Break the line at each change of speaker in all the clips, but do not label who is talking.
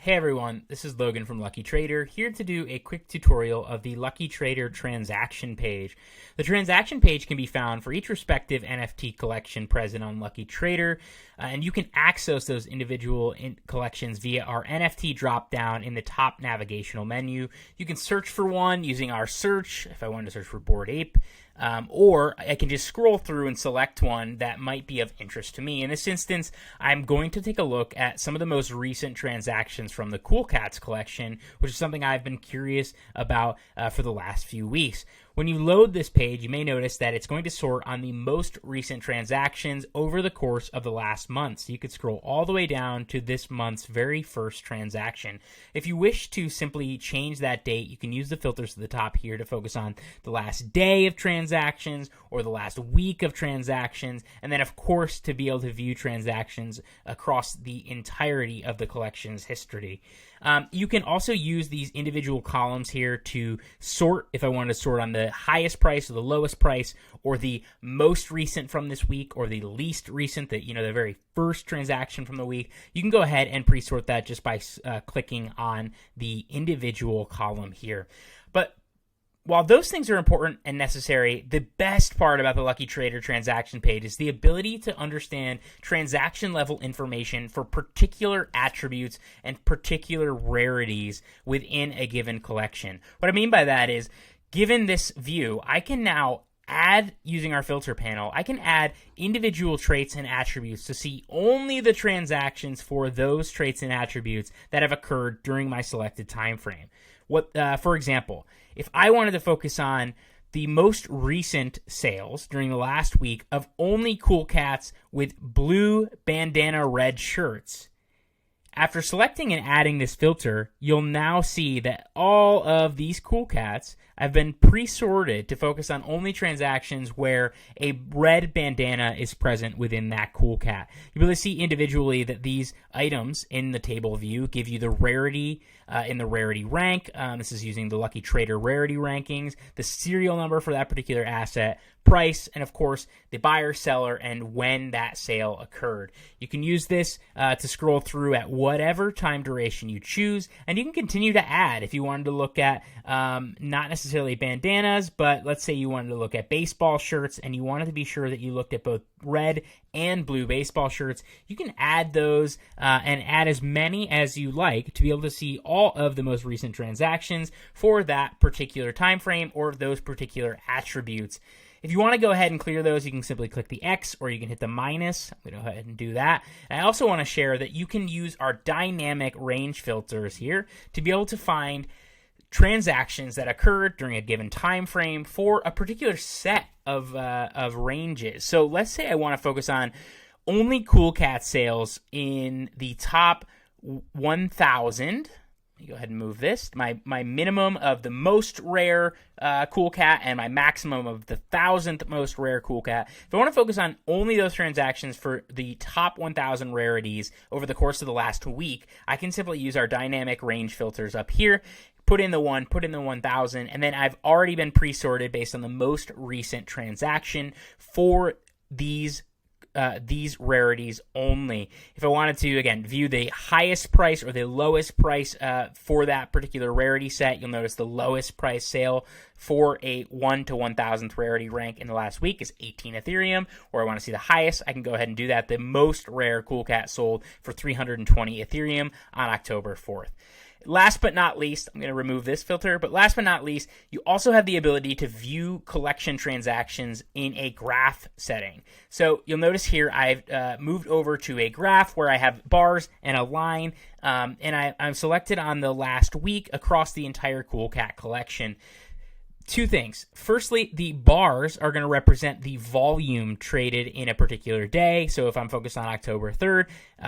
Hey everyone, this is Logan from Lucky Trader, here to do a quick tutorial of the Lucky Trader transaction page. The transaction page can be found for each respective NFT collection present on Lucky Trader, and you can access those individual collections via our NFT dropdown in the top navigational menu. You can search for one using our search, if I wanted to search for Bored Ape, or I can just scroll through and select one that might be of interest to me. In this instance, I'm going to take a look at some of the most recent transactions from the Cool Cats collection, which is something I've been curious about for the last few weeks. When you load this page, you may notice that it's going to sort on the most recent transactions over the course of the last month. So you could scroll all the way down to this month's very first transaction. If you wish to simply change that date, you can use the filters at the top here to focus on the last day of transactions or the last week of transactions, and then of course to be able to view transactions across the entirety of the collection's history. You can also use these individual columns here to sort, if I wanted to sort on the highest price or the lowest price, or the most recent from this week, or the least recent, the very first transaction from the week. You can go ahead and pre-sort that just by clicking on the individual column here. But while those things are important and necessary, the best part about the Lucky Trader transaction page is the ability to understand transaction level information for particular attributes and particular rarities within a given collection. What I mean by that is, given this view, I can now add, using our filter panel, I can add individual traits and attributes to see only the transactions for those traits and attributes that have occurred during my selected time frame. For example, if I wanted to focus on the most recent sales during the last week of only Cool Cats with blue bandana red shirts, after selecting and adding this filter, you'll now see that all of these Cool Cats have been pre-sorted to focus on only transactions where a red bandana is present within that Cool Cat. You'll be able to see individually that these items in the table view give you the rarity in the rarity rank. This is using the Lucky Trader rarity rankings, the serial number for that particular asset, price, and of course the buyer, seller, and when that sale occurred. You can use this to scroll through at whatever time duration you choose, and you can continue to add if you wanted to look at not necessarily bandanas, but let's say you wanted to look at baseball shirts and you wanted to be sure that you looked at both red and blue baseball shirts. You can add those and add as many as you like to be able to see all of the most recent transactions for that particular time frame or those particular attributes. If you want to go ahead and clear those, you can simply click the X or you can hit the minus. I'm going to go ahead and do that. And I also want to share that you can use our dynamic range filters here to be able to find transactions that occurred during a given time frame for a particular set of ranges. So let's say I want to focus on only Cool Cat sales in the top 1,000. Let me go ahead and move this. My minimum of the most rare Cool Cat and my maximum of the 1,000th most rare Cool Cat. If I want to focus on only those transactions for the top 1,000 rarities over the course of the last week, I can simply use our dynamic range filters up here. Put in the 1, put in the 1,000, and then I've already been pre-sorted based on the most recent transaction for these rarities only. If I wanted to, again, view the highest price or the lowest price for that particular rarity set, you'll notice the lowest price sale for a 1 to 1,000th rarity rank in the last week is 18 Ethereum, or I want to see the highest, I can go ahead and do that. The most rare Cool Cat sold for 320 Ethereum on October 4th. Last but not least, I'm going to remove this filter, but last but not least, you also have the ability to view collection transactions in a graph setting. So you'll notice here I've moved over to a graph where I have bars and a line, and I'm selected on the last week across the entire Cool Cat collection. Two things. Firstly, the bars are going to represent the volume traded in a particular day. So if I'm focused on October 3rd,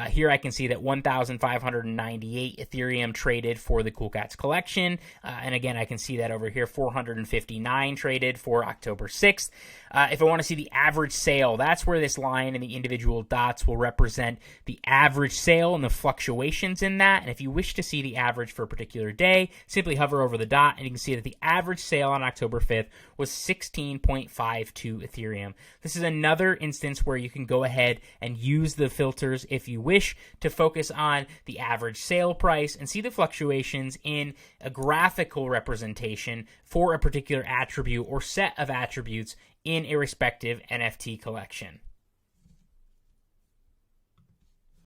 here I can see that 1,598 Ethereum traded for the Cool Cats collection. And again, I can see that over here, 459 traded for October 6th. If I want to see the average sale, that's where this line and the individual dots will represent the average sale and the fluctuations in that. And if you wish to see the average for a particular day, simply hover over the dot and you can see that the average sale on October 5th was 16.52 Ethereum. This is another instance where you can go ahead and use the filters if you wish to focus on the average sale price and see the fluctuations in a graphical representation for a particular attribute or set of attributes in a respective NFT collection.